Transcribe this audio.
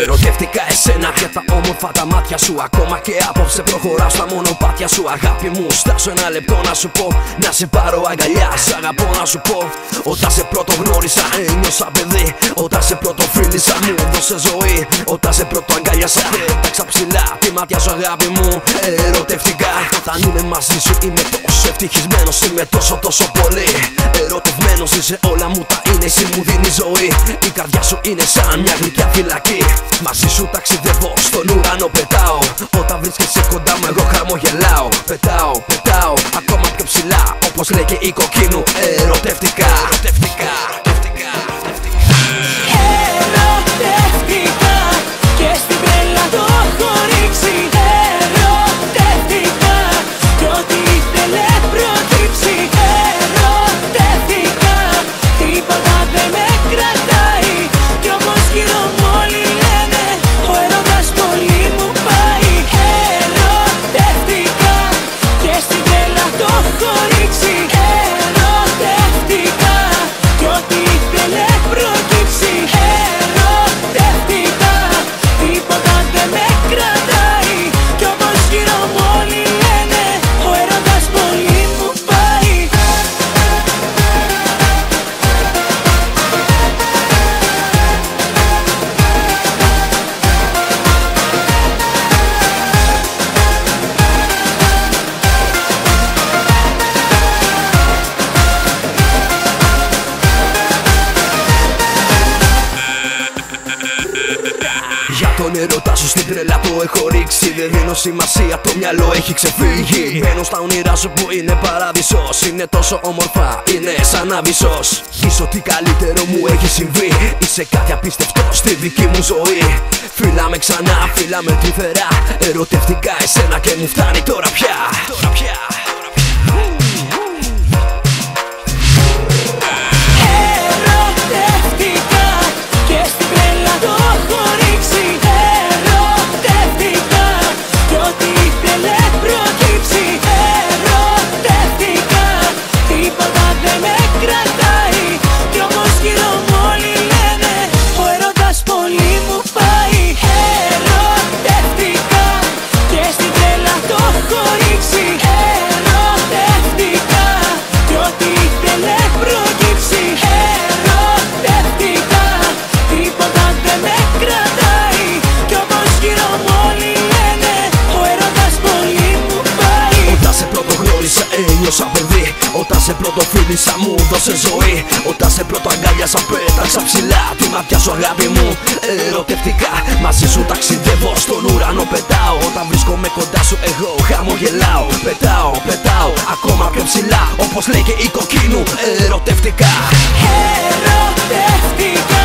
Ερωτεύτηκα εσένα και τα όμορφα τα μάτια σου. Ακόμα και απόψε προχωράω στα μονοπάτια σου. Αγάπη μου, στάσω ένα λεπτό να σου πω. Να σε πάρω αγκαλιά, σ' αγαπώ να σου πω. Όταν σε πρώτο γνώρισα, ένιωσα παιδί. Όταν σε πρώτο φίλησα, μου δώσε ζωή. Όταν σε πρώτο αγκαλιάσα, πέταξα ψηλά τη μάτια σου αγάπη μου. Ερωτευτικά, όταν είμαι μαζί σου είμαι τόσο ευτυχισμένος. Είμαι τόσο πολύ ερωτευμένος. Είσαι όλα μου τα είναι, εσύ μου δίνει ζωή. Η καρδιά σου είναι σαν μια γλυκιά φυλακή. Μαζί σου ταξιδεύω, στον ουρανό πετάω. Όταν βρίσκεσαι κοντά μου εγώ χαμογελάω. Πετάω, ακόμα πιο ψηλά. Όπως λέει και η Κοκκίνου, ερωτευτικά. Ερωτευτικά και στην τρέλα το έχω ρίξει. Ερωτευτικά κι ό,τι ήθελε προκύψει. Ερωτευτικά, τίποτα δεν με κρατάει. Κι όμως γύρω μου όλοι λένε ο έρωτας πολύ μου πάει. Ερωτευτικά και στην τρέλα το έχω ρίξει. Ερωτευτικά κι ό,τι ήθελε προκύψει. Ερωτευτικά, τίποτα δεν με κρατάει. Κι όμως γύρω μου όλοι λένε ο έρωτας πολύ μου πάει. Για τον έρωτά σου στην τρέλα το έχω ρίξει. Δεν δίνω σημασία, το μυαλό έχει ξεφύγει. Μπαίνω στα όνειρά σου που είναι παράδεισος. Είναι τόσο όμορφα, είναι σαν άβυσσος. Είσαι ό,τι καλύτερο μου έχει συμβεί. Είσαι κάτι απίστευτο στη δική μου ζωή. Φύλαμε ξανά, φύλαμε τρυφερά. Ερωτευτικά εσένα και μου φτάνει τώρα πια. Ένιωσα παιδί, όταν σε πρώτο φίλησα μου δώσε ζωή. Όταν σε πρώτο αγκάλιασα πέταξα ψηλά τη μάτια σου αγάπη μου. Ερωτευτικά, μαζί σου ταξιδεύω, στον ουρανό πετάω. Όταν βρίσκομαι κοντά σου εγώ χαμογελάω. Πετάω, ακόμα πιο ψηλά. Όπως λέει και η Κοκκίνου, ερωτευτικά. Ερωτευτικά.